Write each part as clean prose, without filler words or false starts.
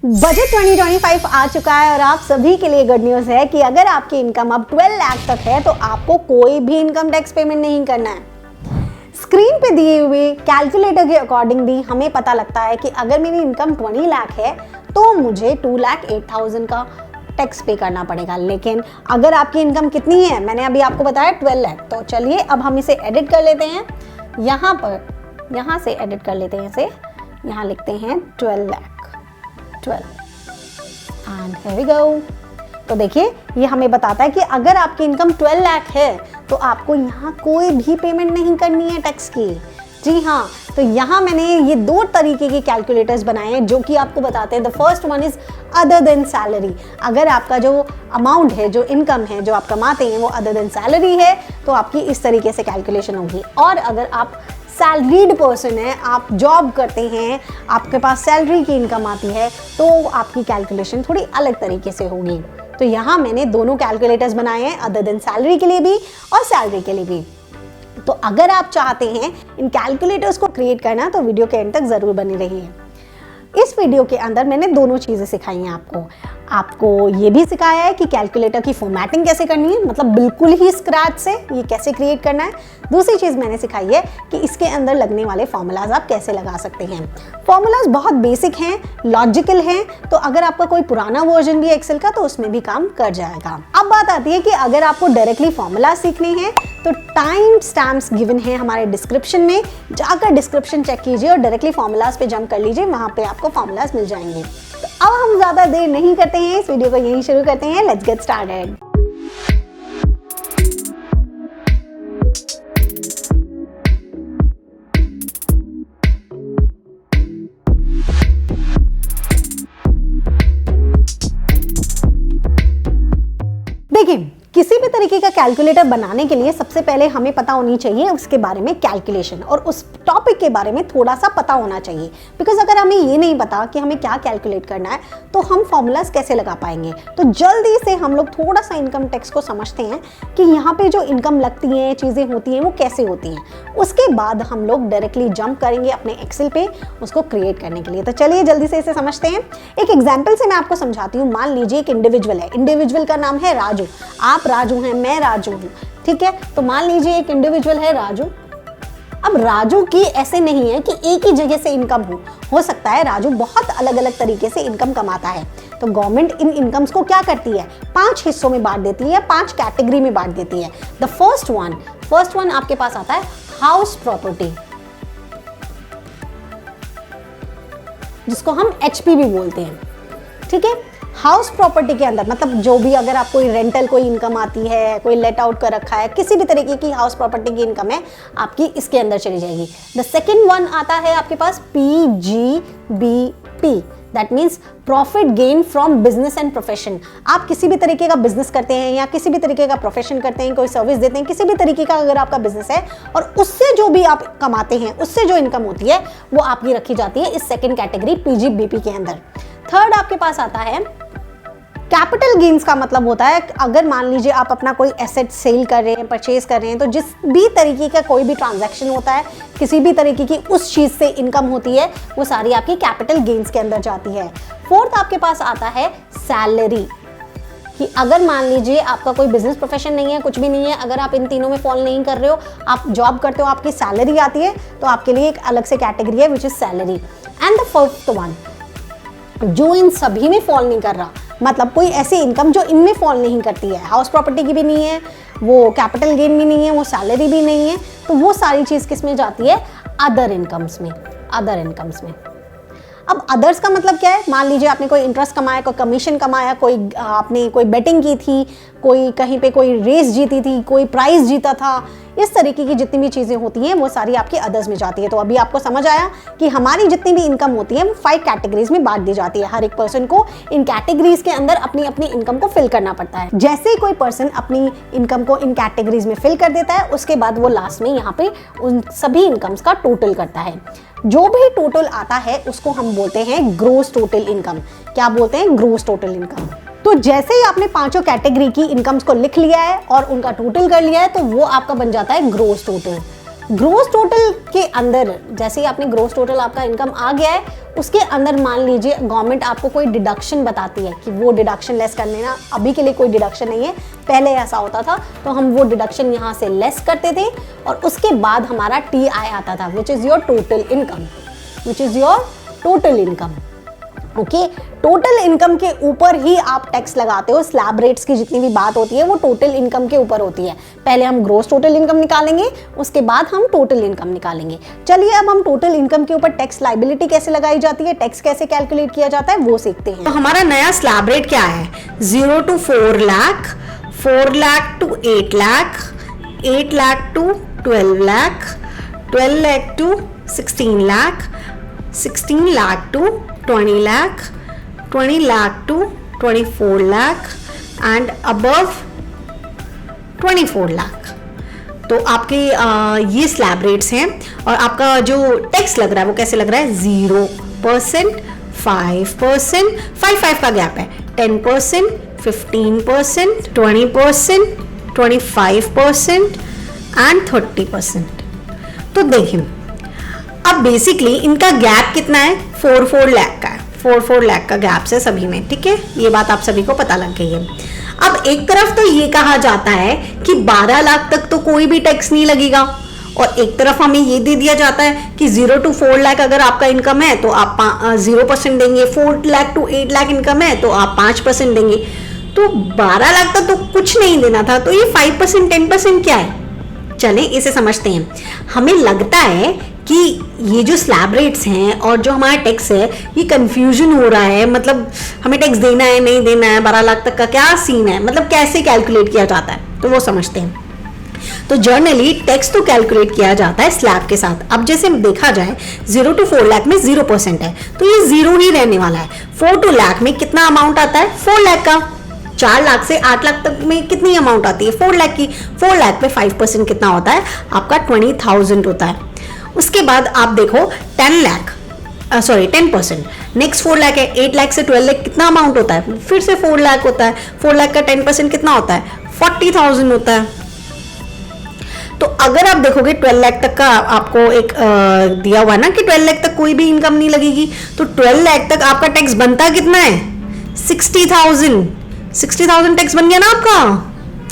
Budget 2025 आ चुका है और आप सभी के लिए गुड न्यूज़ है कि अगर आपकी इनकम अब 12 लाख तक है तो आपको कोई भी इनकम टैक्स पेमेंट नहीं करना है। स्क्रीन पे दिए हुए कैलकुलेटर के अकॉर्डिंग भी हमें पता लगता है कि अगर मेरी इनकम 20 लाख है तो मुझे 2,08,000 का टैक्स पे करना पड़ेगा। लेकिन अगर आपकी इनकम कितनी है, मैंने अभी आपको बताया 12 लाख, तो चलिए अब हम इसे एडिट कर लेते हैं। यहाँ से एडिट कर लेते हैं इसे, यहाँ लिखते हैं 12 lakh 12 and here we go. तो देखिए ये हमें बताता है कि अगर आपकी इनकम 12 लाख है तो आपको यहाँ कोई भी पेमेंट नहीं करनी है टैक्स की। जी हाँ, तो यहाँ मैंने ये दो तरीके के कैलकुलेटर्स बनाए हैं जो कि आपको बताते हैं। The first one is other than salary. अगर आपका जो अमाउंट है, जो इनकम है, जो आप कमाते हैं वो अदर देन सैलरी है तो आपकी इस तरीके से कैलकुलेशन होगी। और अगर आप सैलरीड पर्सन है, आप जॉब करते हैं, आपके पास सैलरी की इनकम आती है तो आपकी कैलकुलेशन थोड़ी अलग तरीके से होगी। तो यहाँ मैंने दोनों कैलकुलेटर्स बनाए हैं, अदर देन सैलरी के लिए भी और सैलरी के लिए भी। तो अगर आप चाहते हैं इन कैलकुलेटर्स को क्रिएट करना तो वीडियो के एंड तक जरूर बने रहिए। इस वीडियो के अंदर मैंने दोनों चीज़ें सिखाई हैं आपको ये भी सिखाया है कि कैलकुलेटर की फॉर्मेटिंग कैसे करनी है, मतलब बिल्कुल ही स्क्रैच से ये कैसे क्रिएट करना है। दूसरी चीज़ मैंने सिखाई है कि इसके अंदर लगने वाले फॉर्मूलाज आप कैसे लगा सकते हैं। फॉर्मूलाज बहुत बेसिक हैं, लॉजिकल हैं, तो अगर आपका कोई पुराना वर्जन भी है एक्सेल का तो उसमें भी काम कर जाएगा। अब बात आती है कि अगर आपको डायरेक्टली फॉर्मूला सीखने हैं तो टाइम स्टैम्प्स गिवन है हमारे डिस्क्रिप्शन में, जाकर डिस्क्रिप्शन चेक कीजिए और डायरेक्टली फॉर्मूलाज पे जंप कर लीजिए, वहाँ पे आपको फॉर्मूलाज मिल जाएंगे। तो अब हम ज़्यादा देर नहीं करते हैं, इस वीडियो को यहीं शुरू करते हैं। Let's get started. देखिए, किसी भी तरीके का कैलकुलेटर बनाने के लिए सबसे पहले हमें पता होनी चाहिए उसके बारे में कैलकुलेशन, और उस टॉपिक के बारे में थोड़ा सा पता होना चाहिए। बिकॉज अगर हमें ये नहीं पता कि हमें क्या कैलकुलेट करना है तो हम फॉर्मूलाज कैसे लगा पाएंगे। तो जल्दी से हम लोग थोड़ा सा इनकम टैक्स को समझते हैं कि यहाँ पे जो इनकम लगती हैं, चीज़ें होती हैं, वो कैसे होती हैं। उसके बाद हम लोग डायरेक्टली जंप करेंगे अपने एक्सेल पे उसको क्रिएट करने के लिए। तो चलिए जल्दी से इसे समझते हैं। एक एग्जाम्पल से मैं आपको समझाती हूँ। मान लीजिए एक इंडिविजुअल है, इंडिविजुअल का नाम है राजू। आप राजू हैं, मैं राजू हूँ, ठीक है। तो मान लीजिए एक इंडिविजुअल है राजू। अब राजू की ऐसे नहीं है कि एक ही जगह से इनकम हो सकता है राजू बहुत अलग अलग तरीके से इनकम कमाता है। तो गवर्नमेंट इन इनकम्स को क्या करती है, 5 हिस्सों में बांट देती है, 5 कैटेगरी में बांट देती है। द फर्स्ट वन आपके पास आता है हाउस प्रॉपर्टी, जिसको हम HP भी बोलते हैं, ठीक है। हाउस प्रॉपर्टी के अंदर मतलब जो भी, अगर आप कोई रेंटल कोई इनकम आती है, कोई लेट आउट कर रखा है, किसी भी तरीके की हाउस प्रॉपर्टी की इनकम है आपकी इसके अंदर चली जाएगी। द सेकेंड वन आता है आपके पास PGBP, that means profit gain from business and profession. आप किसी भी तरीके का बिजनेस करते हैं या किसी भी तरीके का प्रोफेशन करते हैं, कोई सर्विस देते हैं, किसी भी तरीके का अगर आपका बिजनेस है और उससे जो भी आप कमाते हैं, उससे जो इनकम होती है वो आपकी रखी जाती है इस सेकेंड कैटेगरी PGBP के अंदर। थर्ड आपके पास आता है कैपिटल गेन्स का मतलब होता है अगर मान लीजिए आप अपना कोई एसेट सेल कर रहे हैं, परचेज कर रहे हैं, तो जिस भी तरीके का कोई भी ट्रांजैक्शन होता है, किसी भी तरीके की उस चीज़ से इनकम होती है, वो सारी आपकी कैपिटल गेन्स के अंदर जाती है। फोर्थ आपके पास आता है सैलरी, कि अगर मान लीजिए आपका कोई बिजनेस प्रोफेशन नहीं है, कुछ भी नहीं है, अगर आप इन तीनों में फॉल नहीं कर रहे हो, आप जॉब करते हो, आपकी सैलरी आती है, तो आपके लिए एक अलग से कैटेगरी है which is salary. And the fourth one जो इन सभी में फॉल नहीं कर रहा, मतलब कोई ऐसी इनकम जो इनमें फॉल नहीं करती है, हाउस प्रॉपर्टी की भी नहीं है, वो कैपिटल गेन भी नहीं है, वो सैलरी भी नहीं है, तो वो सारी चीज़ किस में जाती है, अदर इनकम्स में। अदर इनकम्स में अब अदर्स का मतलब क्या है, मान लीजिए आपने कोई इंटरेस्ट कमाया, कोई कमीशन कमाया, कोई आपने कोई बेटिंग की थी, कोई कहीं पे कोई रेस जीती थी, कोई प्राइज जीता था, इस तरीके की जितनी भी चीज़ें होती हैं वो सारी आपकी अदर्स में जाती है। तो अभी आपको समझ आया कि हमारी जितनी भी इनकम होती है वो 5 कैटेगरीज में बांट दी जाती है। हर एक पर्सन को इन कैटेगरीज के अंदर अपनी अपनी इनकम को फिल करना पड़ता है। जैसे ही कोई पर्सन अपनी इनकम को इन कैटेगरीज में फिल कर देता है, उसके बाद वो लास्ट में यहाँ पे उन सभी इनकम्स का टोटल करता है। जो भी टोटल आता है उसको हम बोलते हैं ग्रोस टोटल इनकम। क्या बोलते हैं, ग्रोस टोटल इनकम। तो जैसे ही आपने 5 कैटेगरी की इनकम्स को लिख लिया है और उनका टोटल कर लिया है तो वो आपका बन जाता है ग्रोस टोटल। ग्रोस टोटल के अंदर जैसे ही आपने ग्रोस टोटल आपका इनकम आ गया है, उसके अंदर मान लीजिए गवर्नमेंट आपको कोई डिडक्शन बताती है कि वो डिडक्शन लेस कर लेना। अभी के लिए कोई डिडक्शन नहीं है, पहले ऐसा होता था, तो हम वो डिडक्शन यहाँ से लेस करते थे और उसके बाद हमारा TI आता था, which is your total income, which is your total income. Okay, total income के ऊपर ही आप टैक्स लगाते हो। स्लैब रेट्स की जितनी भी बात होती है वो टोटल इनकम के ऊपर होती है। पहले हम ग्रोस टोटल इनकम निकालेंगे, उसके बाद हम टोटल इनकम निकालेंगे। चलिए अब हम टोटल इनकम के ऊपर टैक्स लायबिलिटी कैसे लगाई जाती है, टैक्स कैसे कैलकुलेट किया जाता है, वो सीखते हैं। तो हमारा नया स्लैब रेट क्या है? 0 to 4 lakh, 4 lakh to 8 lakh, 8 lakh to 12 lakh, 12 lakh to 16 lakh, 16 lakh to 20 lakh, 20 lakh to 24 lakh and above 24 lakh। तो आपके ये स्लैब रेट्स हैं और आपका जो टैक्स लग रहा है वो कैसे लग रहा है? 0%, 5%, 5 का गैप है, 10%, 15%, 20%, 25% एंड 30%। तो देखिए अब बेसिकली इनका गैप कितना है? 4 लाख का है, 4 लाख का गैप से सभी में, ठीक है, ये बात आप सभी को पता लग गई है। अब एक तरफ तो ये कहा जाता है कि 12 लाख तक तो कोई भी टैक्स नहीं लगेगा और एक तरफ हमें ये दे दिया जाता है कि 0 to 4 लाख अगर आपका इनकम है तो आप 0% देंगे, 4 लाख to 8 लाख इनकम है तो आप 5% देंगे। तो 12 लाख तक तो कुछ नहीं देना था, तो ये 5%, 10% क्या है? चलें इसे समझते हैं। हमें लगता है कि ये जो स्लैब रेट्स हैं और जो हमारा टैक्स है ये कंफ्यूजन हो रहा है, मतलब हमें टैक्स देना है नहीं देना है, 12 लाख तक का क्या सीन है, मतलब कैसे कैलकुलेट किया जाता है, तो वो समझते हैं। तो जर्नली टैक्स तो कैलकुलेट किया जाता है स्लैब के साथ। अब जैसे देखा जाए 0 to 4 लाख में 0% है तो ये 0 ही रहने वाला है। 4 to लाख में कितना अमाउंट आता है? 4 लाख का। 4 लाख से 8 लाख तक में कितनी अमाउंट आती है? 4 लाख की। 4 लाख पे 5% कितना होता है? आपका 20,000 होता है। उसके बाद आप देखो 10%। नेक्स्ट 4 लाख है, 8 लाख से 12 लाख कितना अमाउंट होता है? फिर से 4 लाख होता है। 4 लाख का 10% कितना होता है? 40,000 होता है। तो अगर आप देखोगे 12 लाख तक का आपको एक दिया हुआ ना कि 12 लाख तक कोई भी इनकम नहीं लगेगी, तो 12 लाख तक आपका टैक्स बनता कितना है? 60,000 टैक्स बन गया ना आपका,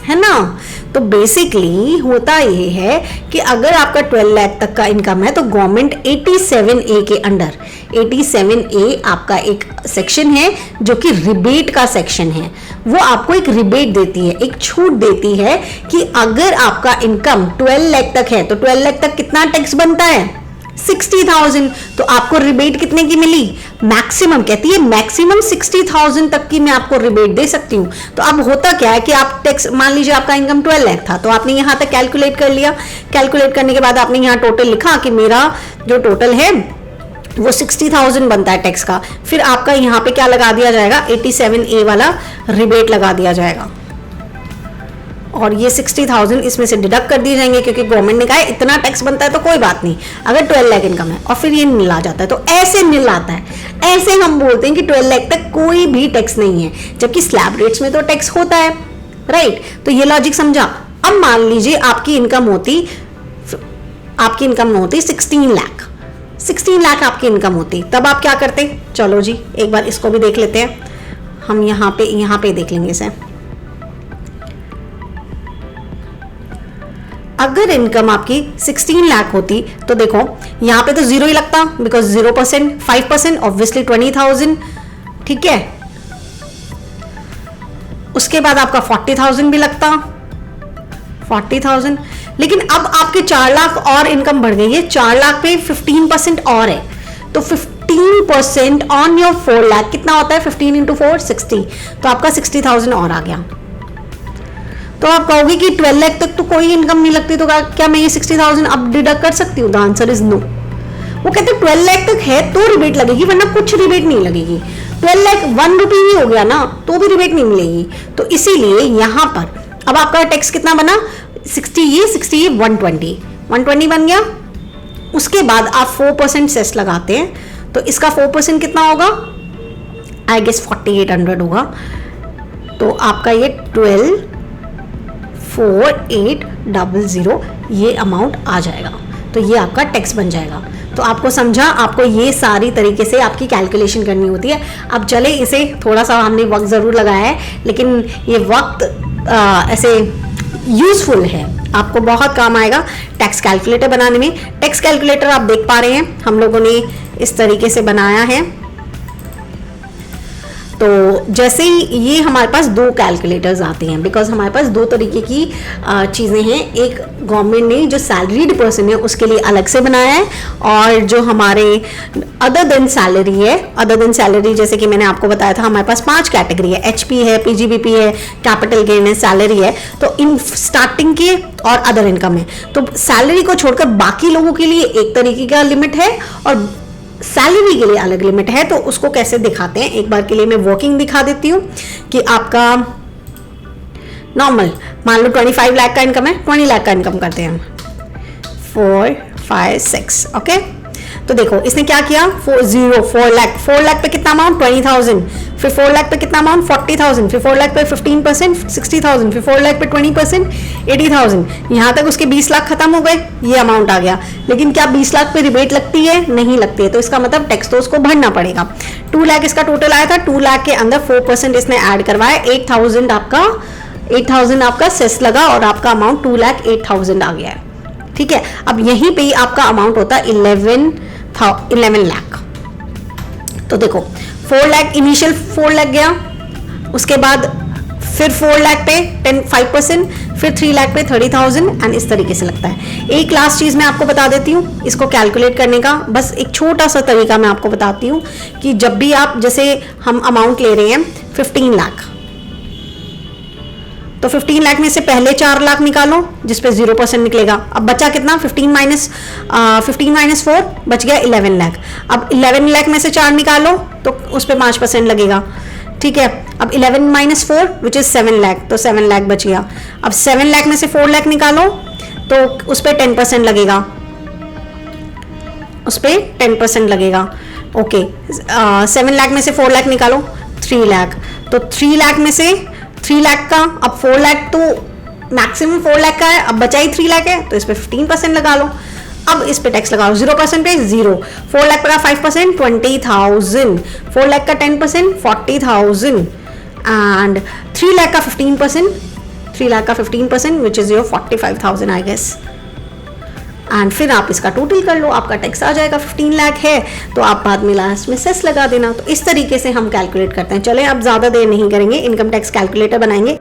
है ना। तो बेसिकली होता ये है कि अगर आपका 12 लाख तक का इनकम है तो गवर्नमेंट 87A के अंडर, 87A आपका एक सेक्शन है जो कि रिबेट का सेक्शन है, वो आपको एक रिबेट देती है, एक छूट देती है कि अगर आपका इनकम 12 लाख तक है तो 12 लाख तक कितना टैक्स बनता है? 60,000। तो आपको रिबेट कितने की मिली? मैक्सिमम, कहती है मैक्सिमम 60,000 तक की मैं आपको रिबेट दे सकती हूँ। तो अब होता क्या है कि आप टैक्स, मान लीजिए आपका इनकम 12 लाख था तो आपने यहाँ तक कैलकुलेट कर लिया। कैलकुलेट करने के बाद आपने यहाँ टोटल लिखा कि मेरा जो टोटल है वो 60,000 बनता है टैक्स का। फिर आपका यहाँ पे क्या लगा दिया जाएगा? 87A वाला रिबेट लगा दिया जाएगा और ये 60,000 इसमें से डिडक्ट कर दिए जाएंगे क्योंकि गवर्नमेंट ने कहा है इतना टैक्स बनता है तो कोई बात नहीं, अगर 12 लाख इनकम है। और फिर ये नील आ जाता है। तो ऐसे नील आता है, ऐसे हम बोलते हैं कि 12 लाख तक कोई भी टैक्स नहीं है, जबकि स्लैब रेट्स में तो टैक्स होता है, राइट। तो ये लॉजिक समझा। अब मान लीजिए आपकी इनकम होती 16 लाख, 16 लाख आपकी इनकम होती, तब आप क्या करते? चलो जी एक बार इसको भी देख लेते हैं हम, यहाँ पे देख लेंगे इसे। अगर इनकम आपकी 16 लाख होती तो देखो यहाँ पे तो 0 ही लगता, बिकॉज 0%, 5% ऑब्वियसली 20,000, ठीक है। उसके बाद आपका 40,000 भी लगता, 40,000। लेकिन अब आपके 4 लाख और इनकम बढ़ गई है, 4 लाख पे 15% और है, तो 15% ऑन योर 4 लाख कितना होता है? 15 into 4 60, तो आपका 60,000 और आ गया। तो आप कहोगे कि 12 लाख तक तो कोई इनकम नहीं लगती, तो क्या मैं ये 60,000 अब डिडक्ट कर सकती हूँ? The answer is no. वो कहते हैं 12 लाख तक है तो रिबेट लगेगी, वरना कुछ रिबेट नहीं लगेगी। 12 लाख 1 रुपी ही हो गया ना, तो भी रिबेट नहीं मिलेगी। तो इसीलिए यहाँ पर अब आपका टैक्स कितना बना? 60 120 बन गया। उसके बाद आप 4% सेस लगाते हैं, तो इसका 4% कितना होगा? आई गेस 4800 होगा। तो आपका ये 12,4800 ये अमाउंट आ जाएगा। तो ये आपका टैक्स बन जाएगा। तो आपको समझा, आपको ये सारी तरीके से आपकी कैलकुलेशन करनी होती है। अब चले, इसे थोड़ा सा हमने वक्त ज़रूर लगाया है, लेकिन ये वक्त ऐसे यूज़फुल है, आपको बहुत काम आएगा टैक्स कैलकुलेटर बनाने में। टैक्स कैलकुलेटर आप देख पा रहे हैं हम लोगों ने इस तरीके से बनाया है। तो जैसे ही ये हमारे पास दो कैलकुलेटर्स आते हैं, बिकॉज हमारे पास दो तरीके की चीज़ें हैं। एक गवर्नमेंट ने जो सैलरीड पर्सन है उसके लिए अलग से बनाया है, और जो हमारे अदर देन सैलरी है, अदर देन सैलरी जैसे कि मैंने आपको बताया था हमारे पास 5 कैटेगरी है, HP है, PGBP है, कैपिटल गेन है, सैलरी है। तो इन स्टार्टिंग के और अदर इनकम है। तो सैलरी को छोड़कर बाकी लोगों के लिए एक तरीके का लिमिट है और सैलरी के लिए अलग लिमिट है। तो उसको कैसे दिखाते हैं, एक बार के लिए मैं वर्किंग दिखा देती हूँ कि आपका नॉर्मल मान लो 25 लाख का इनकम है, 20 लाख का इनकम करते हैं हम, 4 5 6 ओके। तो देखो इसने क्या किया, 4 लाख पे कितना अमाउंट 20,000, फिर 4 लाख पे कितना अमाउंट 40,000, फिर 4 लाख पे 15% 60,000, फिर 4 लाख पे 20% 80,000। यहाँ तक उसके 20 लाख खत्म हो गए, ये अमाउंट आ गया। लेकिन क्या 20 लाख पे रिबेट लगती है? नहीं लगती है। तो इसका मतलब टैक्स तो उसको भरना पड़ेगा। 2 लाख इसका टोटल आया था, 2 लाख के अंदर 4% इसने ऐड करवाया, 8,000 आपका सेस लगा और आपका अमाउंट 2,08,000 आ गया है। ठीक है, अब यहीं पे ही आपका अमाउंट होता है 11 लाख। तो देखो 4 लाख इनिशियल 4 लाख गया, उसके बाद फिर 4 लाख पे 5%, फिर 3 लाख पे 30,000 एंड इस तरीके से लगता है। एक लास्ट चीज़ मैं आपको बता देती हूँ इसको कैलकुलेट करने का, बस एक छोटा सा तरीका मैं आपको बताती हूँ कि जब भी आप, जैसे हम अमाउंट ले रहे हैं 15 लाख, तो 15 लाख में से पहले 4 लाख निकालो जिसपे 0% निकलेगा। अब बचा कितना, 15 माइनस 4 बच गया 11 लाख। अब 11 लाख में से 4 निकालो तो उस पर 5% लगेगा। ठीक है, अब 11 माइनस 4 विच इज 7 लाख, तो 7 लाख बच गया। अब 7 लाख में से 4 लाख निकालो तो उस पर 10% लगेगा, उस पर 10% लगेगा। ओके, 7 लाख में से 4 लाख निकालो 3 लाख, तो 3 लाख में से 3 लाख का, अब 4 लाख तो मैक्सिमम 4 लाख का है, अब बचा ही 3 लाख है तो इस पे 15% लगा लो। अब इस पे टैक्स लगाओ 0% पे 0, 4 लाख का 5% 20,000, 4 लाख का 10% 40,000 एंड 3 लाख का 15% which is your 45,000 I guess. And फिर आप इसका टोटल कर लो, आपका टैक्स आ जाएगा। 15 लाख है तो आप बाद में लास्ट में सेस लगा देना। तो इस तरीके से हम कैलकुलेट करते हैं। चलें अब ज़्यादा देर नहीं करेंगे, इनकम टैक्स कैलकुलेटर बनाएंगे।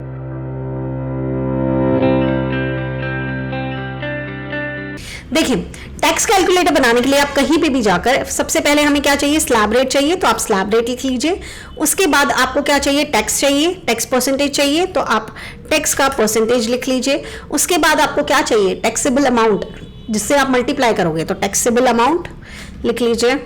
देखिए, टैक्स कैलकुलेटर बनाने के लिए आप कहीं पे भी जाकर सबसे पहले हमें क्या चाहिए, स्लैब रेट चाहिए, तो आप स्लैब रेट लिख लीजिए। उसके बाद आपको क्या चाहिए, टैक्स चाहिए, टैक्स परसेंटेज चाहिए, तो आप टैक्स का परसेंटेज लिख लीजिए। उसके बाद आपको क्या चाहिए, टैक्सेबल अमाउंट, जिससे आप मल्टीप्लाई करोगे, तो टैक्सेबल अमाउंट लिख लीजिए।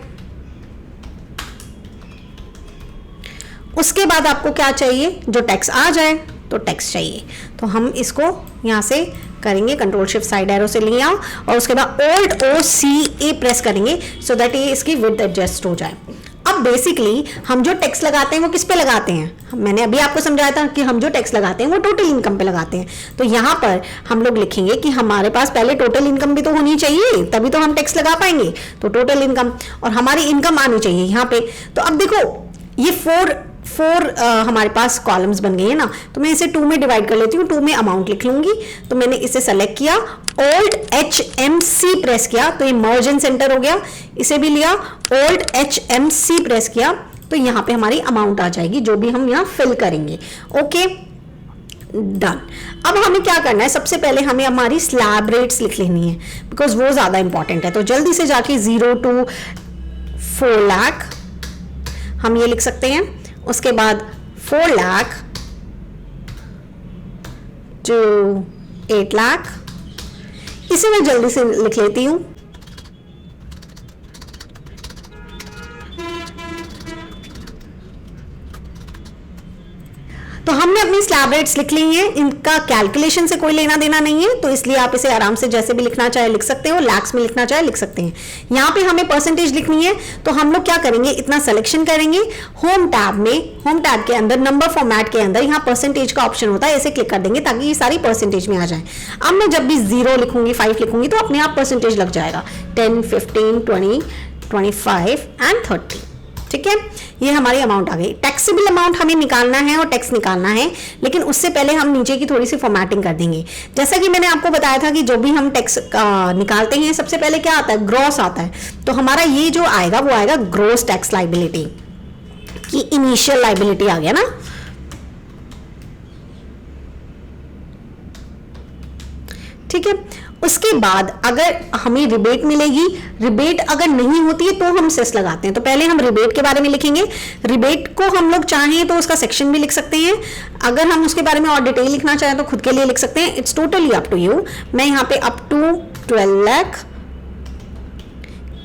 उसके बाद आपको क्या चाहिए, जो टैक्स आ जाए तो टैक्स चाहिए, तो हम इसको यहाँ से करेंगे, कंट्रोल शिफ्ट साइड एरो से लिया और उसके बाद Alt O C A press करेंगे सो दैट ये इसकी विड्थ एडजस्ट हो जाए। अब बेसिकली हम जो टैक्स लगाते हैं वो किस पे लगाते हैं, मैंने अभी आपको समझाया था कि हम जो टैक्स लगाते हैं वो टोटल इनकम पे लगाते हैं। तो यहाँ पर हम लोग लिखेंगे कि हमारे पास पहले टोटल इनकम भी तो होनी चाहिए, तभी तो हम टैक्स लगा पाएंगे। तो टोटल इनकम और हमारी इनकम आनी चाहिए यहाँ पे। तो अब देखो ये 4 हमारे पास कॉलम्स बन गए हैं ना, तो मैं इसे 2 में डिवाइड कर लेती हूँ। 2 में अमाउंट लिख लूंगी, तो मैंने इसे सेलेक्ट किया, Alt HMC प्रेस किया तो ये मर्ज एंड सेंटर हो गया। इसे भी लिया, Alt HMC प्रेस किया तो यहाँ पे हमारी अमाउंट आ जाएगी जो भी हम यहाँ फिल करेंगे। Okay done. अब हमें क्या करना है, सबसे पहले हमें हमारी स्लैब रेट्स लिख लेनी है बिकॉज वो ज़्यादा इंपॉर्टेंट है। तो जल्दी से जाके 0 to 4 लाख हम ये लिख सकते हैं। उसके बाद 4 लाख to 8 लाख, इसे मैं जल्दी से लिख लेती हूँ। तो हमने अपनी स्लैब रेट्स लिख ली हैं, इनका कैलकुलेशन से कोई लेना देना नहीं है, तो इसलिए आप इसे आराम से जैसे भी लिखना चाहे लिख सकते हो, लैक्स में लिखना चाहे लिख सकते हैं। यहाँ पे हमें परसेंटेज लिखनी है, तो हम लोग क्या करेंगे, इतना सिलेक्शन करेंगे, होम टैब में, होम टैब के अंदर नंबर फॉर्मेट के अंदर यहाँ परसेंटेज का ऑप्शन होता है, ऐसे क्लिक कर देंगे ताकि ये सारी परसेंटेज में आ जाए। अब मैं जब भी 0 लिखूंगी, 5 लिखूंगी तो अपने आप परसेंटेज लग जाएगा, 10, 15, 20, 25 एंड 30। ठीक है, ये हमारी अमाउंट आ गई। टैक्सेबल अमाउंट हमें निकालना है और टैक्स निकालना है, लेकिन उससे पहले हम नीचे की थोड़ी सी फॉर्मेटिंग कर देंगे। जैसा कि मैंने आपको बताया था कि जो भी हम टैक्स निकालते हैं सबसे पहले क्या आता है, ग्रॉस आता है। तो हमारा ये जो आएगा वो आएगा ग्रॉस टैक्स लाइबिलिटी की इनिशियल लाइबिलिटी आ गया ना। ठीक है, उसके बाद अगर हमें रिबेट मिलेगी, रिबेट अगर नहीं होती है तो हम सेस लगाते हैं। तो पहले हम रिबेट के बारे में लिखेंगे। रिबेट को हम लोग चाहें तो उसका सेक्शन भी लिख सकते हैं, अगर हम उसके बारे में और डिटेल लिखना चाहें तो खुद के लिए लिख सकते हैं। It's totally up to you. मैं यहाँ पे अप टू 12 लाख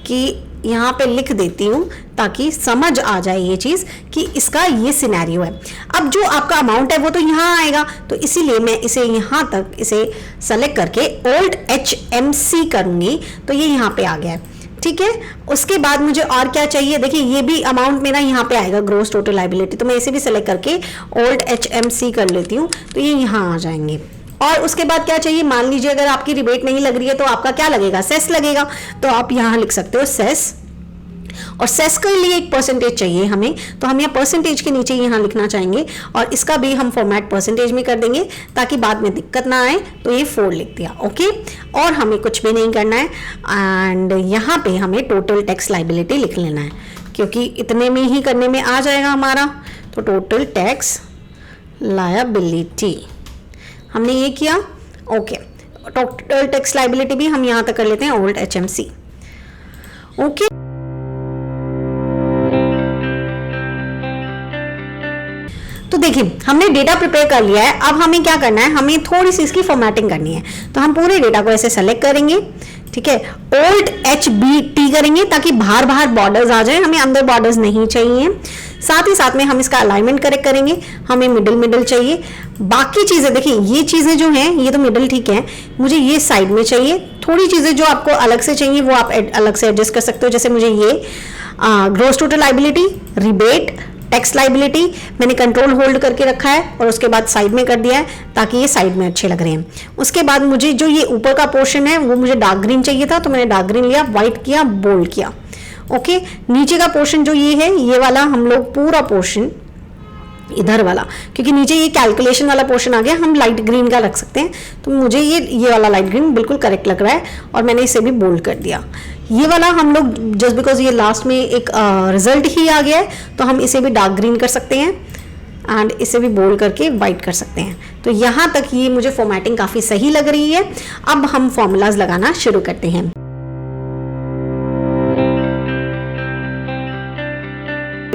की यहाँ पे लिख देती हूँ ताकि समझ आ जाए ये चीज़ कि इसका ये सिनेरियो है। अब जो आपका अमाउंट है वो तो यहाँ आएगा, तो इसीलिए मैं इसे यहाँ तक इसे सेलेक्ट करके ओल्ड HMC करूँगी, तो ये यहाँ पे आ गया है। ठीक है, उसके बाद मुझे और क्या चाहिए, देखिए ये भी अमाउंट मेरा यहाँ पे आएगा, ग्रॉस टोटल लायबिलिटी। तो मैं इसे भी सेलेक्ट करके ओल्ड HMC कर लेती हूँ, तो ये यहाँ आ जाएंगे। और उसके बाद क्या चाहिए, मान लीजिए अगर आपकी रिबेट नहीं लग रही है तो आपका क्या लगेगा, सेस लगेगा। तो आप यहाँ लिख सकते हो सेस, और सेस के लिए एक परसेंटेज चाहिए हमें, तो हम यहाँ परसेंटेज के नीचे यहाँ लिखना चाहेंगे, और इसका भी हम फॉर्मेट परसेंटेज में कर देंगे ताकि बाद में दिक्कत ना आए। तो ये 4 लिख दिया, ओके। और हमें कुछ भी नहीं करना है, एंड यहाँ पे हमें टोटल टैक्स लायबिलिटी लिख लेना है, क्योंकि इतने में ही करने में आ जाएगा हमारा। तो टोटल टैक्स लायबिलिटी हमने ये किया, ओके। टोटल टैक्स लायबिलिटी भी हम यहाँ तक कर लेते हैं, ओल्ड HMC, ओके। तो देखिए हमने डेटा प्रिपेयर कर लिया है, अब हमें क्या करना है, हमें थोड़ी सी इसकी फॉर्मेटिंग करनी है। तो हम पूरे डेटा को ऐसे सेलेक्ट करेंगे, ठीक है, ओल्ड HBT करेंगे ताकि बाहर बाहर बॉर्डर्स आ जाए, हमें अंदर बॉर्डर्स नहीं चाहिए। साथ ही साथ में हम इसका अलाइनमेंट करेक्ट करेंगे, हमें मिडिल चाहिए। बाकी चीज़ें देखिए, ये चीज़ें जो हैं ये तो मिडिल ठीक है, मुझे ये साइड में चाहिए। थोड़ी चीज़ें जो आपको अलग से चाहिए वो आप अलग से एडजस्ट कर सकते हो। जैसे मुझे ये gross total liability, rebate, tax liability मैंने कंट्रोल होल्ड करके रखा है और उसके बाद साइड में कर दिया है ताकि ये साइड में अच्छे लग रहे हैं। उसके बाद मुझे जो ये ऊपर का पोर्शन है वो मुझे डार्क ग्रीन चाहिए था, तो मैंने डार्क ग्रीन लिया, व्हाइट किया, बोल्ड किया, ओके। नीचे का पोर्शन जो ये है, ये वाला हम लोग पूरा पोर्शन इधर वाला, क्योंकि नीचे ये कैलकुलेशन वाला पोर्शन आ गया, हम लाइट ग्रीन का रख सकते हैं। तो मुझे ये वाला लाइट ग्रीन बिल्कुल करेक्ट लग रहा है और मैंने इसे भी बोल्ड कर दिया। ये वाला हम लोग जस्ट बिकॉज ये लास्ट में एक रिजल्ट ही आ गया है तो हम इसे भी डार्क ग्रीन कर सकते हैं एंड इसे भी बोल्ड करके वाइट कर सकते हैं। तो यहाँ तक ये मुझे फॉर्मेटिंग काफ़ी सही लग रही है। अब हम फॉर्मूलाज लगाना शुरू करते हैं।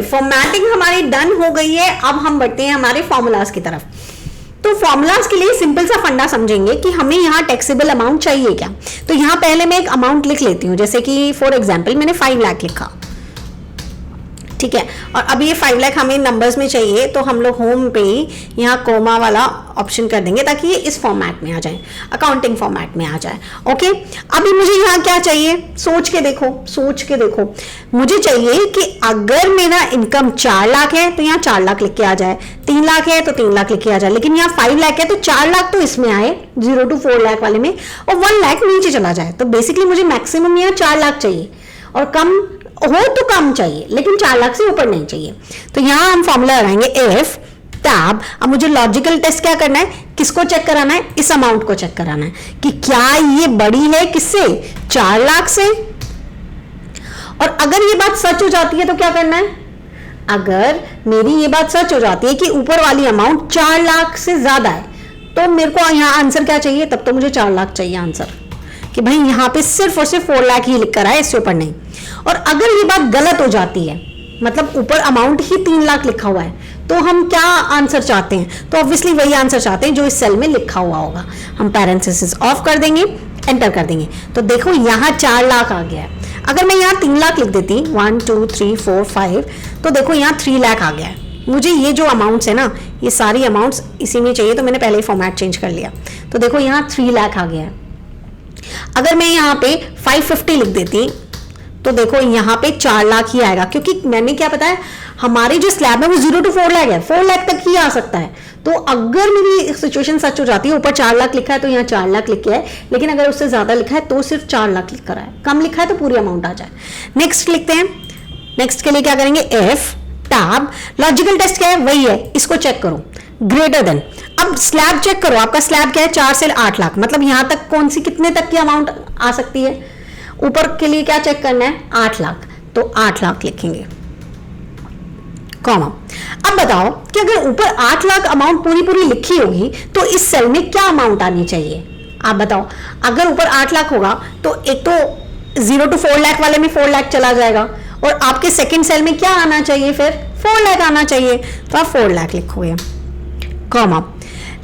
फॉर्मेटिंग हमारी डन हो गई है, अब हम बढ़ते हैं हमारे फॉर्मूलाज की तरफ। तो फॉर्मूलाज के लिए सिंपल सा फंडा समझेंगे कि हमें यहाँ टैक्सेबल अमाउंट चाहिए क्या। तो यहाँ पहले मैं एक अमाउंट लिख लेती हूँ, जैसे कि फॉर एग्जांपल मैंने 5 लाख लिखा, ठीक है। और अब ये 5 लाख हमें नंबर्स में चाहिए, तो हम लोग होम पे ही यहाँ कोमा वाला ऑप्शन कर देंगे ताकि ये इस फॉर्मेट में आ जाए, अकाउंटिंग फॉर्मेट में आ जाए, ओके। अभी मुझे यहाँ क्या चाहिए, सोच के देखो, मुझे चाहिए कि अगर मेरा इनकम 4 लाख है तो यहाँ 4 लाख लिख के आ जाए, 3 लाख है तो 3 लाख लिख के आ जाए, लेकिन यहाँ 5 लाख है तो 4 लाख तो इसमें आए 0 to 4 लाख वाले में, और 1 लाख नीचे चला जाए। तो बेसिकली मुझे मैक्सिमम यहाँ 4 लाख चाहिए, और कम हो तो कम चाहिए लेकिन 4 लाख से ऊपर नहीं चाहिए। तो यहाँ हम फॉर्मूला लगाएंगे इफ टैब। अब मुझे लॉजिकल टेस्ट क्या करना है, किसको चेक कराना है, इस अमाउंट को चेक कराना है कि क्या ये बड़ी है किससे, 4 लाख से। और अगर ये बात सच हो जाती है तो क्या करना है, अगर मेरी ये बात सच हो जाती है कि ऊपर वाली अमाउंट 4 लाख से ज्यादा है तो मेरे को यहाँ आंसर क्या चाहिए, तब तो मुझे 4 लाख चाहिए आंसर, कि भाई यहाँ पे सिर्फ और सिर्फ 4 लाख ही लिख कर आए, इससे ऊपर नहीं। और अगर ये बात गलत हो जाती है, मतलब ऊपर अमाउंट ही 3 लाख लिखा हुआ है, तो हम क्या आंसर चाहते हैं, तो ऑब्वियसली वही आंसर चाहते हैं जो इस सेल में लिखा हुआ होगा। हम पैरेंथेसिस ऑफ कर देंगे, एंटर कर देंगे, तो देखो यहाँ 4 लाख आ गया है। अगर मैं यहाँ 3 लाख लिख देती 1 2 3 4 5, तो देखो यहाँ 3 लाख आ गया है। मुझे ये जो अमाउंट्स है ना, ये सारी अमाउंट्स इसी में चाहिए, तो मैंने पहले ही फॉर्मेट चेंज कर लिया। तो देखो यहाँ 3 लाख आ गया है। अगर मैं यहाँ पे 550 लिख देती तो देखो यहाँ पे 4 लाख ही आएगा, क्योंकि मैंने क्या पता है हमारी जो स्लैब है वो 0 to 4 लाख है, 4 लाख तक ही आ सकता है। तो अगर मेरी सिचुएशन सच हो जाती है, ऊपर 4 लाख लिखा है तो यहाँ 4 लाख लिखा है, लेकिन अगर उससे ज्यादा लिखा है तो सिर्फ 4 लाख लिख कर है, कम लिखा है तो पूरी अमाउंट आ जाए। नेक्स्ट लिखते हैं। नेक्स्ट के लिए क्या करेंगे, एफ टैब, लॉजिकल टेस्ट क्या है वही है, इसको चेक करो, ग्रेटर देन। अब स्लैब चेक करो, आपका स्लैब क्या है 4 से 8 लाख, मतलब यहां तक कौन सी कितने तक की अमाउंट आ सकती है। ऊपर के लिए क्या चेक करना है 8 लाख, तो 8 लाख लिखेंगे कॉमा। अब बताओ कि अगर ऊपर 8 लाख अमाउंट पूरी लिखी होगी तो इस सेल में क्या अमाउंट आनी चाहिए, आप बताओ। अगर ऊपर 8 लाख होगा तो एक तो 0 to 4 लाख वाले में 4 लाख चला जाएगा, और आपके सेकंड सेल में क्या आना चाहिए, फिर 4 लाख आना चाहिए, तो आप 4 लाख लिखोगे कॉमा।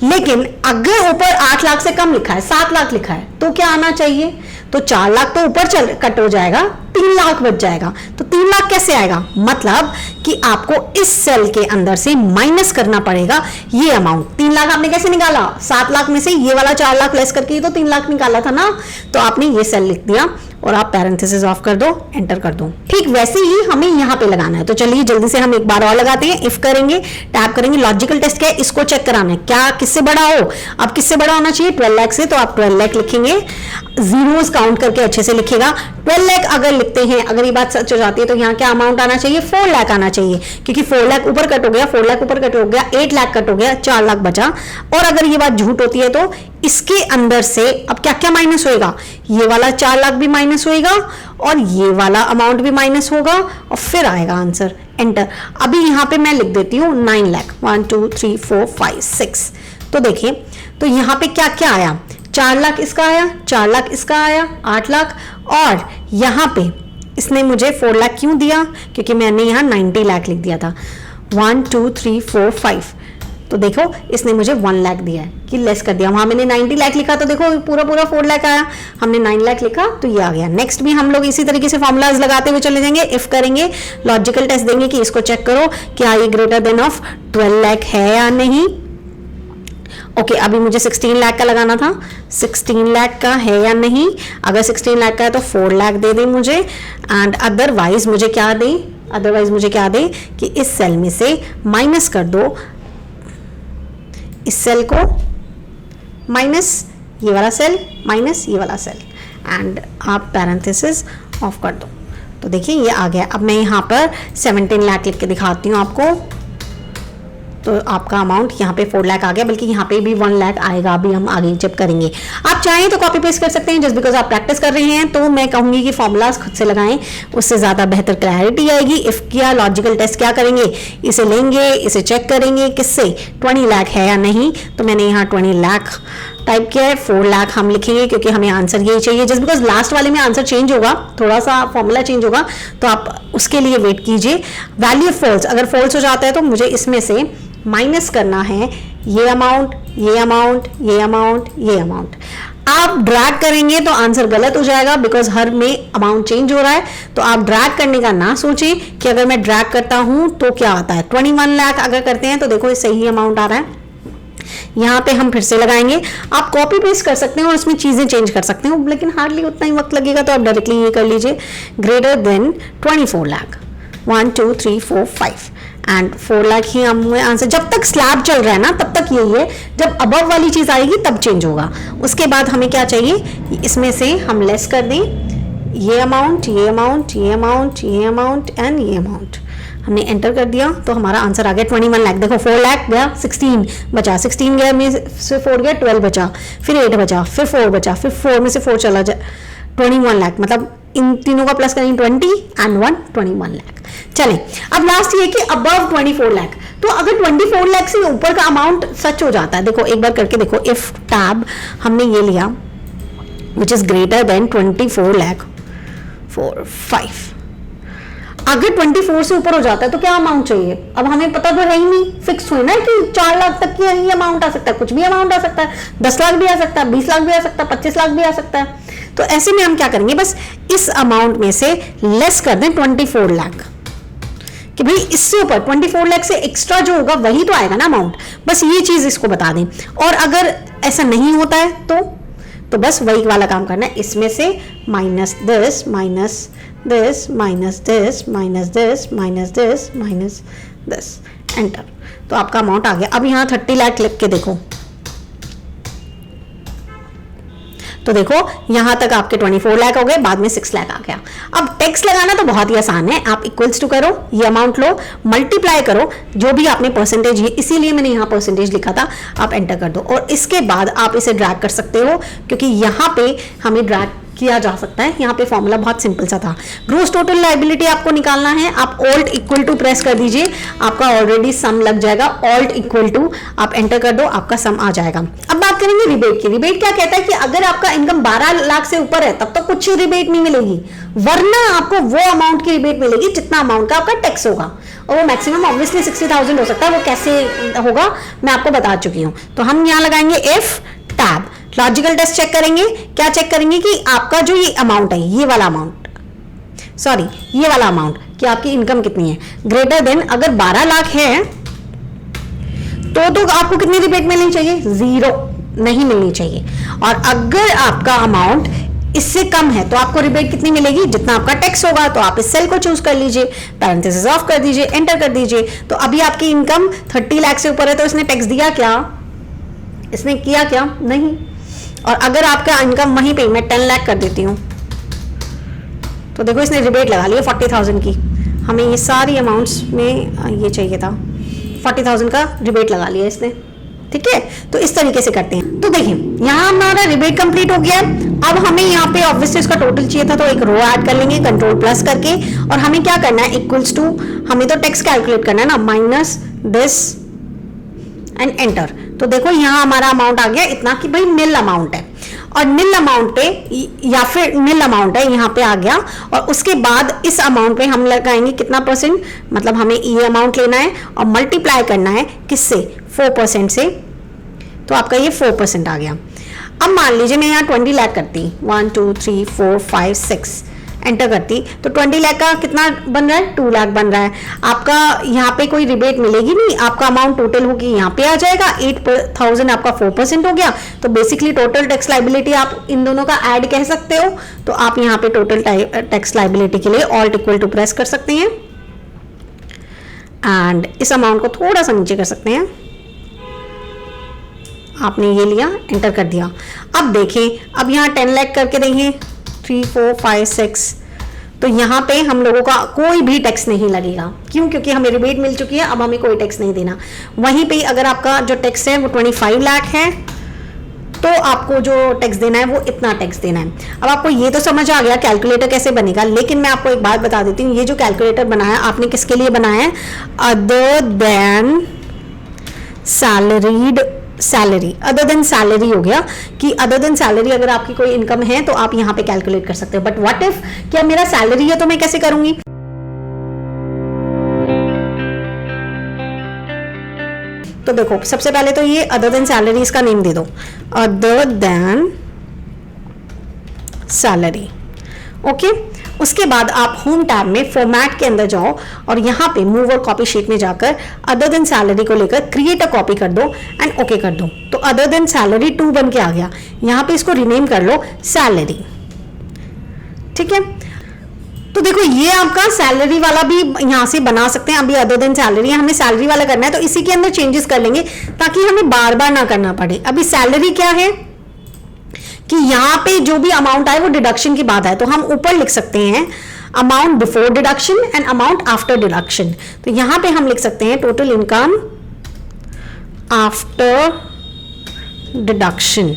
लेकिन अगर ऊपर 8 लाख से कम लिखा है, 7 लाख लिखा है, तो क्या आना चाहिए, तो 4 लाख तो ऊपर कट हो जाएगा, 3 लाख बच जाएगा। तो 3 लाख कैसे आएगा, मतलब कि आपको इस सेल के अंदर से माइनस करना पड़ेगा ये अमाउंट। 3 लाख आपने कैसे निकाला, 7 लाख में से ये वाला 4 लाख लेस करके तो 3 लाख निकाला था ना, तो आपने ये सेल लिख दिया और आप पैरेंथेसिस ऑफ कर दो, एंटर कर दो। ठीक वैसे ही हमें यहाँ पे लगाना है। तो चलिए जल्दी से हम एक बार और लगाते हैं, इफ करेंगे, टैप करेंगे, लॉजिकल टेस्ट क्या है इसको चेक कराना है, क्या किससे बड़ा हो। अब किससे बड़ा होना चाहिए, 12 लाख से, तो आप 12 लाख लिखेंगे, जीरोस काउंट करके अच्छे से लिखेगा। 12 लाख अगर लिखते हैं, अगर ये बात सच हो जाती है, तो यहाँ क्या अमाउंट आना चाहिए, 4 लाख आना चाहिए, क्योंकि 4 लाख ऊपर कट हो गया, 4 लाख ऊपर कट हो गया, 8 लाख कट हो गया, 4 लाख बचा। और अगर ये बात झूठ होती है तो इसके अंदर से अब क्या क्या माइनस होएगा, ये वाला 4 लाख भी माइनस होएगा और ये वाला अमाउंट भी माइनस होगा, और फिर आएगा आंसर, एंटर। अभी यहाँ पे मैं लिख देती हूँ 9 लाख, 1 2 3 4 5 6। तो देखिए, तो यहाँ पे क्या क्या आया, 4 लाख इसका आया, 4 लाख इसका आया, 8 लाख, और यहाँ पे इसने मुझे 4 लाख क्यों दिया, क्योंकि मैंने यहाँ 90 लाख लिख दिया था। 1 2 3 4 5, तो देखो इसने मुझे 1 लाख दिया है कि लेस कर दिया। वहां मैंने 90 लाख लिखा तो देखो पूरा 4 लाख आया, हमने 9 लाख लिखा तो ये आ गया। नेक्स्ट भी हम लोग इसी तरीके से फॉर्मूलाज लगाते हुए चले जाएंगे। इफ करेंगे, लॉजिकल टेस्ट देंगे कि इसको चेक करो क्या ये ग्रेटर देन ऑफ 12 लाख है या नहीं। ओके, अभी मुझे 16 लाख का लगाना था, 16 लाख का है या नहीं। अगर 16 लाख का है तो 4 लाख दे दे मुझे, एंड अदरवाइज मुझे क्या दे, अदरवाइज मुझे क्या दे कि इस सेल में से माइनस कर दो, इस सेल को माइनस ये वाला सेल माइनस ये वाला सेल, एंड आप पैरेंथेसिस ऑफ कर दो। तो देखिए ये आ गया। अब मैं यहाँ पर 17 लाख लिख के दिखाती हूँ आपको, तो आपका अमाउंट यहाँ पे 4 लाख आ गया, बल्कि यहाँ पे भी 1 लाख आएगा अभी हम आगे जब करेंगे। आप चाहें तो कॉपी पेस्ट कर सकते हैं, जस्ट बिकॉज आप प्रैक्टिस कर रहे हैं, तो मैं कहूँगी कि फॉर्मूलाज खुद से लगाएं, उससे ज़्यादा बेहतर क्लैरिटी आएगी। इफ किया, लॉजिकल टेस्ट क्या करेंगे, इसे लेंगे, इसे चेक करेंगे किससे, 20 लाख है या नहीं। तो मैंने यहाँ 20 लाख टाइप किया है, 4 लाख हम लिखेंगे क्योंकि हमें आंसर यही चाहिए। जस्ट बिकॉज लास्ट वाले में आंसर चेंज होगा, थोड़ा सा फॉर्मूला चेंज होगा, तो आप उसके लिए वेट कीजिए। वैल्यू फॉल्स, अगर फॉल्स हो जाता है तो मुझे इसमें से माइनस करना है ये अमाउंट, ये अमाउंट, ये अमाउंट, ये अमाउंट। आप ड्रैग करेंगे तो आंसर गलत हो जाएगा, बिकॉज हर में अमाउंट चेंज हो रहा है। तो आप ड्रैग करने का ना सोचें कि अगर मैं ड्रैग करता हूं तो क्या आता है। 21 लाख अगर करते हैं तो देखो ये सही अमाउंट आ रहा है। यहाँ पे हम फिर से लगाएंगे, आप कॉपी पेस्ट कर सकते हैं और उसमें चीजें चेंज कर सकते हैं, लेकिन हार्डली उतना ही वक्त लगेगा, तो आप डायरेक्टली ये कर लीजिए, greater than 24 lakh, 1 2 3 4 5 and 4 lakh ही हमें आंसर। जब तक स्लैब चल रहा है ना तब तक यही है, जब अबव वाली चीज आएगी तब चेंज होगा। उसके बाद हमें क्या चाहिए, इसमें से हम लेस कर दें ये अमाउंट, ये अमाउंट, ये अमाउंट, ये अमाउंट एंड ये अमाउंट। हमने एंटर कर दिया तो हमारा आंसर आ गया 21 लाख। देखो 4 लाख गया, 16 बचा, 16 गया में से 4 गया, 12 बचा, फिर 8 बचा, फिर 4 बचा, फिर 4 में से 4 चला जाए, 21 लाख। मतलब इन तीनों का प्लस करेंगे 20 एंड 1 21 लाख। चलें, अब लास्ट ये कि अबव 24 लाख। तो अगर 24 लाख से ऊपर का अमाउंट सच हो जाता है, देखो एक बार करके देखो, इफ टैब हमने ये लिया which is greater than 24 lakh 4 5, अगर 24 से ऊपर हो जाता है तो क्या अमाउंट चाहिए। अब हमें पता तो है ही नहीं, फिक्स हुई ना कि 4 लाख तक की ही अमाउंट आ सकता है, कुछ भी अमाउंट आ सकता है, 10 लाख भी आ सकता है, 20 लाख भी आ सकता है, 25 लाख भी आ सकता है। तो ऐसे में हम क्या करेंगे, बस इस अमाउंट में से लेस कर दें 24 लाख, कि भाई इससे ऊपर 24 लाख से एक्स्ट्रा जो होगा वही तो आएगा ना अमाउंट, बस ये चीज इसको बता दें। और अगर ऐसा नहीं होता है तो बस वही वाला काम करना है, इसमें से minus this minus this minus this minus this minus this minus this, enter. तो आपका अमाउंट आ गया। अब यहाँ 30 लाख लिख के देखो, तो देखो यहां तक आपके 24 लाख हो गए, बाद में 6 लाख आ गया। अब टैक्स लगाना तो बहुत ही आसान है, आप इक्वल्स टू करो, ये अमाउंट लो, मल्टीप्लाई करो जो भी आपने परसेंटेज, ये इसीलिए मैंने यहाँ परसेंटेज लिखा था, आप एंटर कर दो। और इसके बाद आप इसे ड्रैग कर सकते हो, क्योंकि यहाँ पे हमें ड्रैग किया जा सकता है। यहाँ पे फॉर्मूला बहुत सिंपल सा था। ग्रोस टोटल लायबिलिटी आपको निकालना है, आप ऑल्ट इक्वल टू प्रेस कर दीजिए, आपका ऑलरेडी सम लग जाएगा। ऑल्ट इक्वल टू आप एंटर कर दो, आपका सम आ जाएगा। अब बात करेंगे रिबेट की। रिबेट क्या कहता है कि अगर आपका इनकम 12 लाख से ऊपर है तब तो कुछ रिबेट नहीं मिलेगी, वरना आपको वो अमाउंट की रिबेट मिलेगी जितना अमाउंट का आपका टैक्स होगा। और वो मैक्सिमम ऑब्वियसली 60,000 हो सकता है। वो कैसे होगा मैं आपको बता चुकी हूँ। तो हम यहाँ लगाएंगे if tab, logical test check करेंगे। क्या चेक करेंगे कि आपका जो ये अमाउंट है, ये वाला अमाउंट, सॉरी ये वाला अमाउंट, कि आपकी इनकम कितनी है, ग्रेटर देन, अगर 12 लाख है तो आपको कितनी रिबेट मिलनी चाहिए, 0 नहीं मिलनी चाहिए। और अगर आपका अमाउंट इससे कम है तो आपको रिबेट कितनी मिलेगी, जितना आपका टैक्स होगा। तो आप इस सेल को चूज कर लीजिए, पैरेंथेसिस ऑफ कर दीजिए, एंटर कर दीजिए। तो अभी आपकी इनकम 30 लाख से ऊपर है, तो इसने टैक्स दिया क्या, इसने किया क्या, नहीं। और अगर आपका इनकम वहीं पे, मैं 10 लाख कर देती हूँ, तो देखो इसने रिबेट लगा लिया 40,000 की। हमें ये सारी अमाउंट्स में ये चाहिए था, 40,000 का रिबेट लगा लिया इसने, ठीक है। तो इस तरीके से करते हैं। तो देखिए यहाँ हमारा रिबेट कंप्लीट हो गया। अब हमें यहाँ पे ऑब्वियसली इसका टोटल चाहिए था, तो एक रो ऐड कर लेंगे कंट्रोल प्लस करके। और हमें क्या करना है, इक्वल्स टू, हमें तो टैक्स कैलकुलेट करना है ना, माइनस दिस एंड एंटर। तो देखो यहाँ हमारा अमाउंट आ गया इतना कि भाई निल अमाउंट है, और निल अमाउंट पे या फिर निल अमाउंट है यहाँ पे आ गया। और उसके बाद इस अमाउंट पे हम लगाएंगे कितना परसेंट, मतलब हमें ये अमाउंट लेना है और मल्टीप्लाई करना है किससे, 4% से। तो आपका ये 4% आ गया। अब मान लीजिए मैं यहाँ 20 लाख करती, 1 2 3 4 5 6 एंटर करती, तो 20 लाख का कितना बन रहा है, 2 लाख बन रहा है। आपका यहाँ पे कोई रिबेट मिलेगी नहीं, आपका अमाउंट टोटल होगी यहाँ पे आ जाएगा, 8,000 आपका 4% हो गया। तो बेसिकली टोटल टैक्स लाइबिलिटी आप इन दोनों का ऐड कह सकते हो। तो आप यहाँ पे टोटल टैक्स लाइबिलिटी के लिए ऑल्ट इक्वल टू प्रेस कर सकते हैं, एंड इस अमाउंट को थोड़ा सा नीचे कर सकते हैं। आपने ये लिया, एंटर कर दिया। अब देखें, अब यहाँ 10 लाख करके देखें, 3 4 5 6, तो यहाँ पे हम लोगों का कोई भी टैक्स नहीं लगेगा। क्यों, क्योंकि हमें रिबेट मिल चुकी है, अब हमें कोई टैक्स नहीं देना। वहीं पे अगर आपका जो टैक्स है वो 25 लाख है, तो आपको जो टैक्स देना है वो इतना टैक्स देना है। अब आपको ये तो समझ आ गया कैलकुलेटर कैसे बनेगा, लेकिन मैं आपको एक बात बता देती हूँ, ये जो कैलकुलेटर बनाया आपने किसके लिए बनाया है, other than salaried salary. Other than salary हो गया कि अदर देन सैलरी अगर आपकी कोई इनकम है तो आप यहाँ पे कैलकुलेट कर सकते हो। बट व्हाट इफ, क्या मेरा सैलरी है तो मैं कैसे करूंगी, तो देखो सबसे पहले तो ये अदर देन सैलरी, इसका नेम दे दो अदर देन सैलरी, ओके। उसके बाद आप होम टैब में फॉर्मेट के अंदर जाओ और यहाँ पे मूव और कॉपी शीट में जाकर अदर देन सैलरी को लेकर क्रिएट अ कॉपी कर दो एंड ओके कर दो। तो अदर देन सैलरी 2 बन के आ गया। यहाँ पे इसको रिनेम कर लो सैलरी, ठीक है। तो देखो ये आपका सैलरी वाला भी यहाँ से बना सकते हैं। अभी अदर देन सैलरी हमें सैलरी वाला करना है, तो इसी के अंदर चेंजेस कर लेंगे ताकि हमें बार बार ना करना पड़े। अभी सैलरी क्या है कि यहाँ पे जो भी अमाउंट आए वो डिडक्शन की बात है, तो हम ऊपर लिख सकते हैं amount before deduction and amount after deduction. तो यहाँ पे हम लिख सकते हैं total income after deduction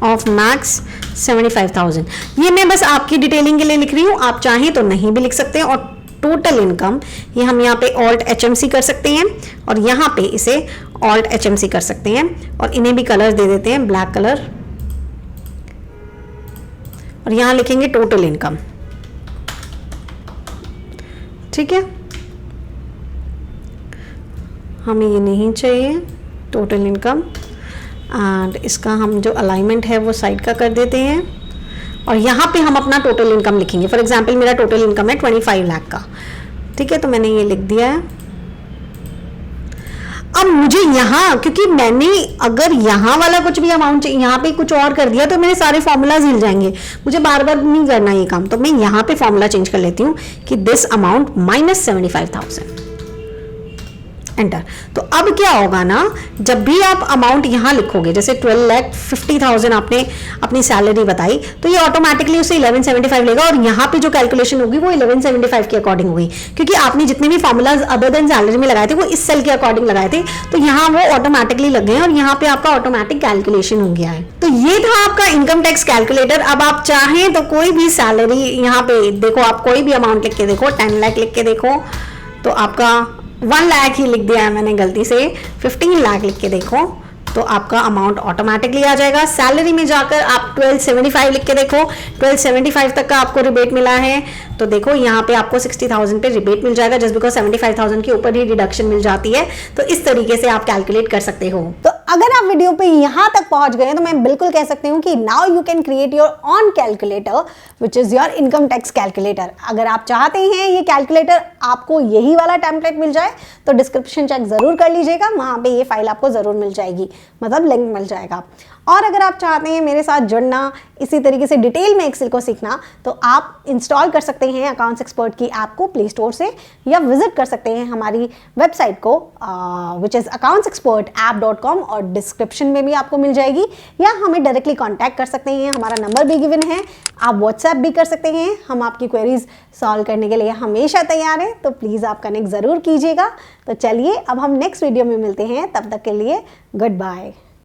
of max 75,000। ये मैं बस आपकी डिटेलिंग के लिए लिख रही हूँ, आप चाहें तो नहीं भी लिख सकते हैं। और टोटल इनकम ये हम यहाँ पे ऑल्ट HMC कर सकते हैं और यहाँ पे इसे ऑल्ट HMC कर सकते हैं और इन्हें भी कलर दे देते हैं ब्लैक कलर, और यहाँ लिखेंगे टोटल इनकम, ठीक है। हमें ये नहीं चाहिए टोटल इनकम, एंड इसका हम जो अलाइनमेंट है वो साइड का कर देते हैं और यहाँ पे हम अपना टोटल इनकम लिखेंगे। फॉर एग्जांपल मेरा टोटल इनकम है 25 लाख का, ठीक है, तो मैंने ये लिख दिया है। अब मुझे यहाँ, क्योंकि मैंने अगर यहाँ वाला कुछ भी अमाउंट यहाँ पे कुछ और कर दिया तो मेरे सारे फॉर्मूलाज हिल जाएंगे, मुझे बार बार नहीं करना ये काम। तो मैं यहाँ पे फॉर्मूला चेंज कर लेती हूँ कि दिस अमाउंट -75,000, एंटर। तो अब क्या होगा ना, जब भी आप अमाउंट यहाँ लिखोगे, जैसे 12,50,000 आपने अपनी सैलरी बताई, तो ये ऑटोमेटिकली उसे 1175 लेगा और यहाँ पे जो कैलकुलेशन होगी वो 1175 के अकॉर्डिंग होगी, क्योंकि आपने जितने भी फॉर्मूलाज अदर देन सैलरी में लगाए थे वो इस सेल के अकॉर्डिंग लगाए थे, तो यहाँ वो ऑटोमेटिकली लग गए और यहाँ पे आपका ऑटोमेटिक कैलकुलेशन हो गया है। तो ये था आपका इनकम टैक्स कैलकुलेटर। अब आप चाहें तो कोई भी सैलरी यहाँ पे देखो, आप कोई भी अमाउंट लिख के देखो, 10 लाख लिख के देखो तो आपका 1 लाख ही लिख दिया है मैंने गलती से, 15 लाख लिख के देखो तो आपका अमाउंट ऑटोमेटिकली आ जाएगा। सैलरी में जाकर आप 1275 लिख के देखो, 1275 तक का आपको रिबेट मिला है, तो देखो यहाँ पे आपको 60,000 पे रिबेट मिल जाएगा, जस्ट बिकॉज 75,000 के ऊपर ही डिडक्शन मिल जाती है। तो इस तरीके से आप कैलकुलेट कर सकते हो। तो अगर आप वीडियो पे यहाँ तक पहुंच गए तो मैं बिल्कुल कह सकती हूँ कि now you can create your on calculator which is your income tax calculator. अगर आप चाहते हैं ये कैलकुलेटर आपको यही वाला टेम्पलेट मिल जाए तो डिस्क्रिप्शन चेक जरूर कर लीजिएगा, वहाँ पे ये फाइल आपको जरूर मिल जाएगी, मतलब लिंक मिल जाएगा। और अगर आप चाहते हैं मेरे साथ जुड़ना, इसी तरीके से डिटेल में एक्सेल को सीखना, तो आप इंस्टॉल कर सकते हैं अकाउंट्स एक्सपर्ट की ऐप को प्ले स्टोर से, या विजिट कर सकते हैं हमारी वेबसाइट को विच इज़ accountsexpertapp.com, और डिस्क्रिप्शन में भी आपको मिल जाएगी, या हमें डायरेक्टली कॉन्टैक्ट कर सकते हैं, हमारा नंबर भी गिवन है, आप व्हाट्सएप भी कर सकते हैं। हम आपकी क्वेरीज सॉल्व करने के लिए हमेशा तैयार हैं, तो प्लीज़ आप कनेक्ट ज़रूर कीजिएगा। तो चलिए अब हम नेक्स्ट वीडियो में मिलते हैं, तब तक के लिए गुड बाय।